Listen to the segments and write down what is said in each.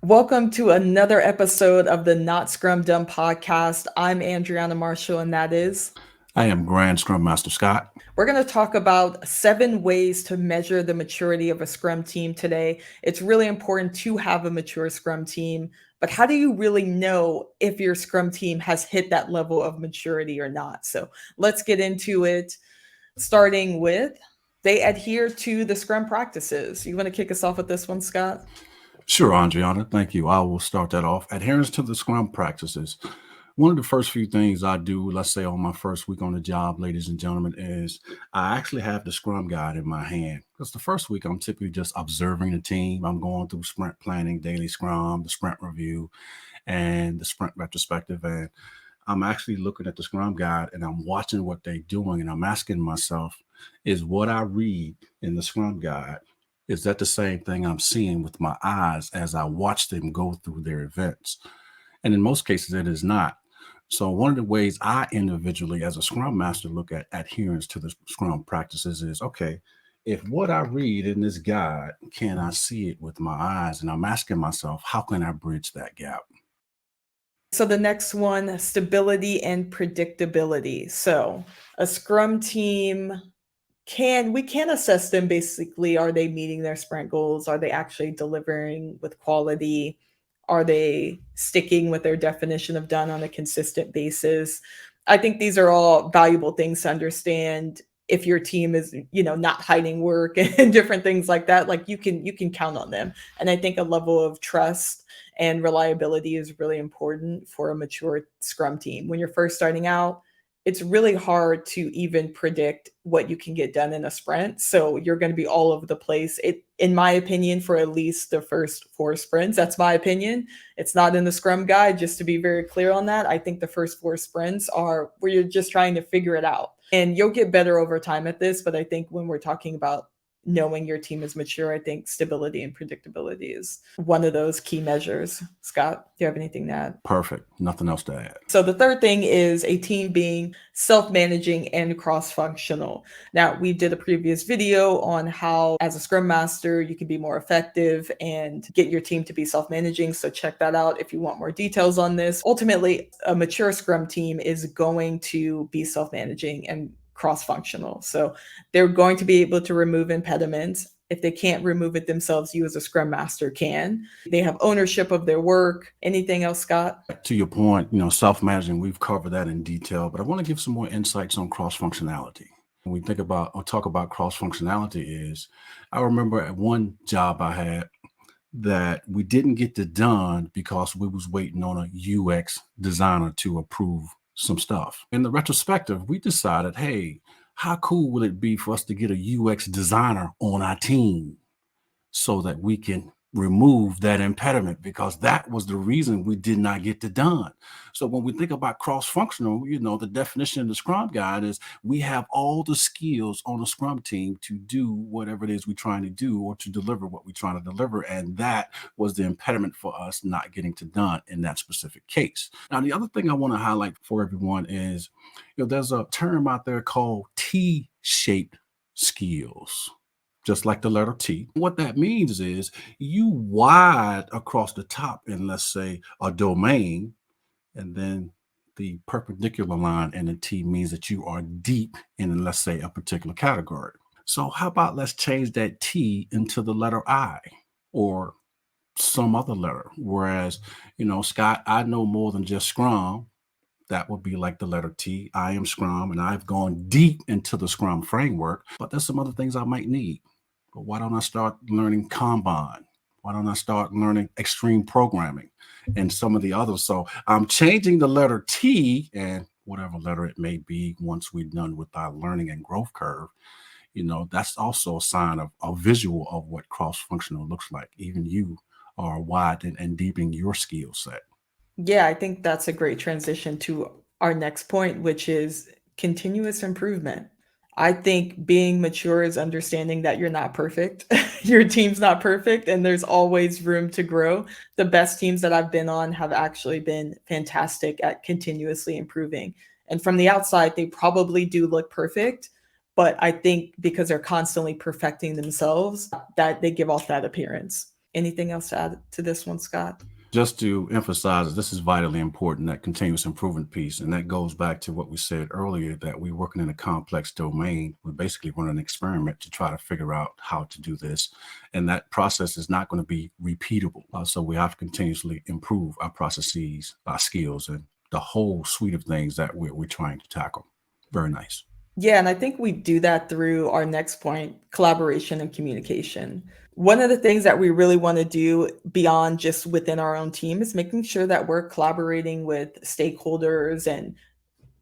Welcome to another episode of the Not Scrum Done podcast. I'm Andriana Marshall, and that is, I am Grand Scrum Master Scott. we're going to talk about 7 ways to measure the maturity of a Scrum team today. It's really important to have a mature Scrum team, but how do you really know if your Scrum team has hit that level of maturity or not? So let's get into it, starting with they adhere to the Scrum practices. You want to kick us off with this one, Scott? Sure, Andriana, thank you. I will start that off. Adherence to the Scrum practices. One of the first few things I do, let's say on my first week on the job, ladies and gentlemen, is I actually have the Scrum guide in my hand. Because the first week, I'm typically just observing the team. I'm going through sprint planning, daily Scrum, the sprint review, and the sprint retrospective. And I'm actually looking at the Scrum guide and I'm watching what they're doing. And I'm asking myself, is what I read in the Scrum guide, is that the same thing I'm seeing with my eyes as I watch them go through their events? And in most cases, it is not. So, one of the ways I individually, as a Scrum Master, look at adherence to the Scrum practices is okay, if what I read in this guide, can I see it with my eyes? And I'm asking myself, how can I bridge that gap? So the next one, stability and predictability. So a Scrum team we can assess them basically. Are they meeting their sprint goals? Are they actually delivering with quality? Are they sticking with their definition of done on a consistent basis? I think these are all valuable things to understand. If your team is, not hiding work and different things like that, like you can count on them. And I think a level of trust and reliability is really important for a mature Scrum team. When you're first starting out, it's really hard to even predict what you can get done in a sprint. So you're going to be all over the place. It, in my opinion, for at least the first 4 sprints, that's my opinion. It's not in the Scrum guide, just to be very clear on that. I think the first 4 sprints are where you're just trying to figure it out. And you'll get better over time at this. But I think when we're talking about knowing your team is mature, I think stability and predictability is one of those key measures. Scott, do you have anything to add? Perfect. Nothing else to add. So the third thing is a team being self-managing and cross-functional. Now, we did a previous video on how as a scrum master you can be more effective and get your team to be self-managing, so check that out if you want more details on this. Ultimately, a mature scrum team is going to be self-managing and cross-functional. So they're going to be able to remove impediments. If they can't remove it themselves, you as a scrum master can. They have ownership of their work. Anything else, Scott? To your point, self-managing, we've covered that in detail, but I want to give some more insights on cross-functionality. When we think about or talk about cross-functionality is, I remember at one job I had that we didn't get it done because we was waiting on a UX designer to approve some stuff. In the retrospective, we decided, hey, how cool would it be for us to get a UX designer on our team so that we can remove that impediment, because that was the reason we did not get it done. So when we think about cross-functional, the definition in the Scrum guide is we have all the skills on a Scrum team to do whatever it is we're trying to do or to deliver what we're trying to deliver. And that was the impediment for us not getting to done in that specific case. Now, the other thing I want to highlight for everyone is, there's a term out there called T-shaped skills, just like the letter T. What that means is you wide across the top in, let's say, a domain, and then the perpendicular line in the T means that you are deep in, let's say, a particular category. So how about let's change that T into the letter I or some other letter? Whereas, Scott, I know more than just Scrum. That would be like the letter T. I am Scrum, and I've gone deep into the Scrum framework, but there's some other things I might need. But why don't I start learning Kanban? Why don't I start learning extreme programming and some of the others? So I'm changing the letter T and whatever letter it may be once we're done with our learning and growth curve. That's also a sign of a visual of what cross functional looks like. Even you are widening and deepening your skill set. Yeah, I think that's a great transition to our next point, which is continuous improvement. I think being mature is understanding that you're not perfect. Your team's not perfect, and there's always room to grow. The best teams that I've been on have actually been fantastic at continuously improving. And from the outside, they probably do look perfect, but I think because they're constantly perfecting themselves, that they give off that appearance. Anything else to add to this one, Scott? Just to emphasize, this is vitally important, that continuous improvement piece. And that goes back to what we said earlier, that we're working in a complex domain. We're basically running an experiment to try to figure out how to do this. And that process is not going to be repeatable. So we have to continuously improve our processes, our skills, and the whole suite of things that we're trying to tackle. Very nice. Yeah, and I think we do that through our next point, collaboration and communication. One of the things that we really want to do beyond just within our own team is making sure that we're collaborating with stakeholders, and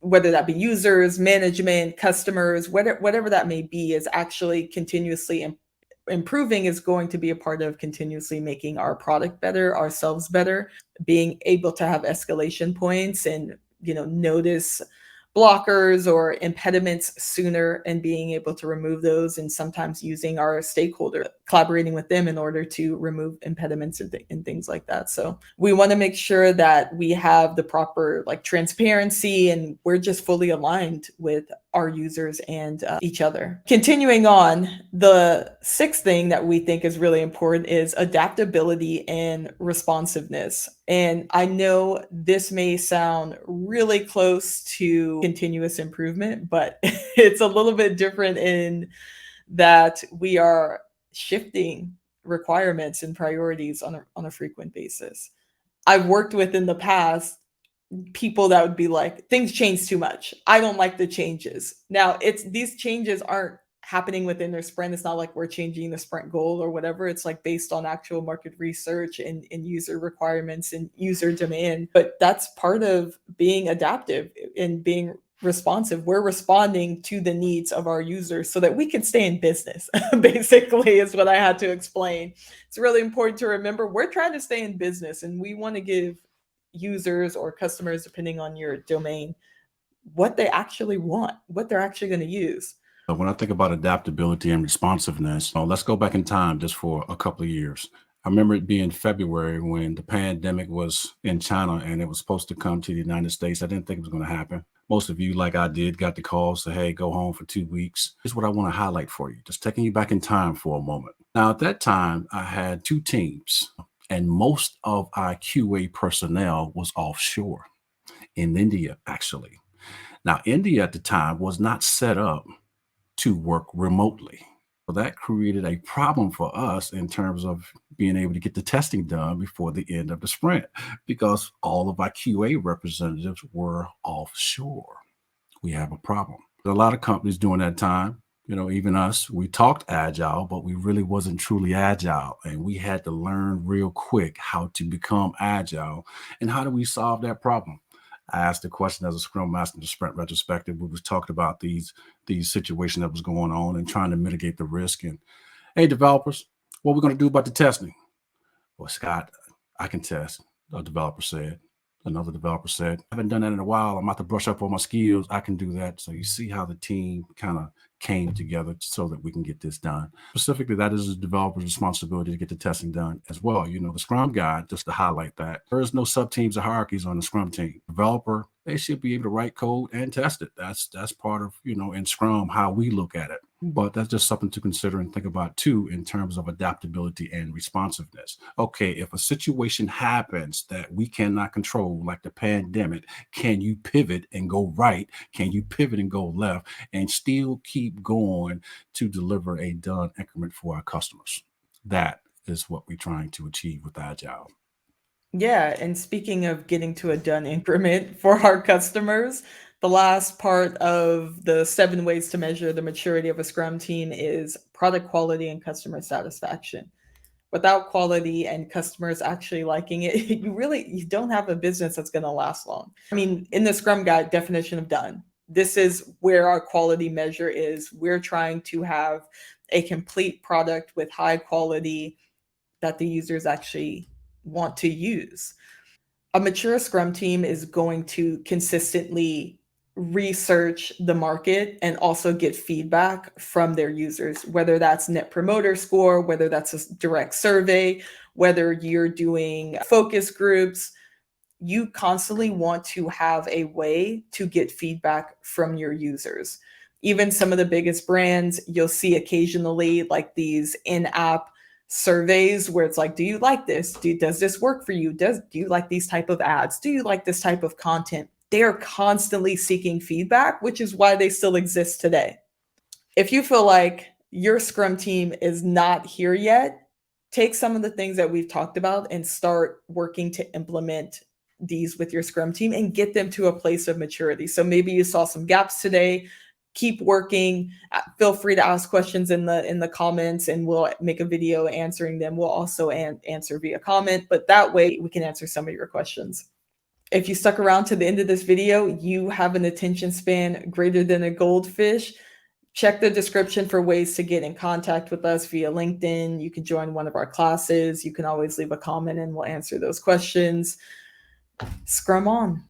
whether that be users, management, customers, whatever that may be, is actually continuously improving, is going to be a part of continuously making our product better, ourselves better, being able to have escalation points and, notice blockers or impediments sooner, and being able to remove those, and sometimes using our stakeholder, collaborating with them in order to remove impediments and things like that. So we want to make sure that we have the proper transparency, and we're just fully aligned with our users and each other. Continuing on, the sixth thing that we think is really important is adaptability and responsiveness. And I know this may sound really close to continuous improvement, but it's a little bit different in that we are shifting requirements and priorities on a frequent basis. I've worked with in the past people that would be like, things change too much. I don't like the changes. Now, these changes aren't happening within their sprint. It's not like we're changing the sprint goal or whatever. It's based on actual market research and user requirements and user demand. But that's part of being adaptive and being responsive. We're responding to the needs of our users so that we can stay in business, basically, is what I had to explain. It's really important to remember we're trying to stay in business, and we want to give users or customers, depending on your domain, what they actually want, what they're actually going to use. When I think about adaptability and responsiveness, let's go back in time just for a couple of years. I remember it being February when the pandemic was in China and it was supposed to come to the United States. I didn't think it was going to happen. Most of you, like I did, got the call, say, hey, go home for 2 weeks. Here's what I want to highlight for you, just taking you back in time for a moment. Now, at that time, I had 2 teams, and most of our QA personnel was offshore in India, actually. Now, India at the time was not set up to work remotely. So that created a problem for us in terms of being able to get the testing done before the end of the sprint, because all of our QA representatives were offshore. We have a problem. There are a lot of companies during that time, even us, we talked agile, but we really wasn't truly agile. And we had to learn real quick how to become agile. And how do we solve that problem? I asked the question as a Scrum Master in the sprint retrospective. We was talking about these situations that was going on and trying to mitigate the risk. And hey, developers, what are we going to do about the testing? Well, Scott, I can test, a developer said. Another developer said, I haven't done that in a while. I'm about to brush up on my skills. I can do that. So you see how the team kind of came together so that we can get this done. Specifically, that is the developer's responsibility to get the testing done as well. The Scrum Guide, just to highlight that, there is no sub-teams or hierarchies on the Scrum team. Developer, they should be able to write code and test it. That's part of, in Scrum, how we look at it. But that's just something to consider and think about too, in terms of adaptability and responsiveness. Okay, if a situation happens that we cannot control, like the pandemic, can you pivot and go right? Can you pivot and go left and still keep going to deliver a done increment for our customers? That is what we're trying to achieve with Agile. Yeah, and speaking of getting to a done increment for our customers, the last part of the 7 ways to measure the maturity of a Scrum team is product quality and customer satisfaction. Without quality and customers actually liking it, you don't have a business that's going to last long. I mean, in the Scrum Guide definition of done, this is where our quality measure is. We're trying to have a complete product with high quality that the users actually want to use. A mature Scrum team is going to consistently research the market and also get feedback from their users, whether that's net promoter score, whether that's a direct survey, whether you're doing focus groups. You constantly want to have a way to get feedback from your users. Even some of the biggest brands, you'll see occasionally these in-app surveys where it's like, do you like this? Does this work for you? Do you like these type of ads? Do you like this type of content? They are constantly seeking feedback, which is why they still exist today. If you feel like your Scrum team is not here yet, take some of the things that we've talked about and start working to implement these with your Scrum team and get them to a place of maturity. So maybe you saw some gaps today. Keep working. Feel free to ask questions in the comments, and we'll make a video answering them. We'll also answer via comment, but that way we can answer some of your questions. If you stuck around to the end of this video, you have an attention span greater than a goldfish. Check the description for ways to get in contact with us via LinkedIn. You can join one of our classes. You can always leave a comment and we'll answer those questions. Scrum on.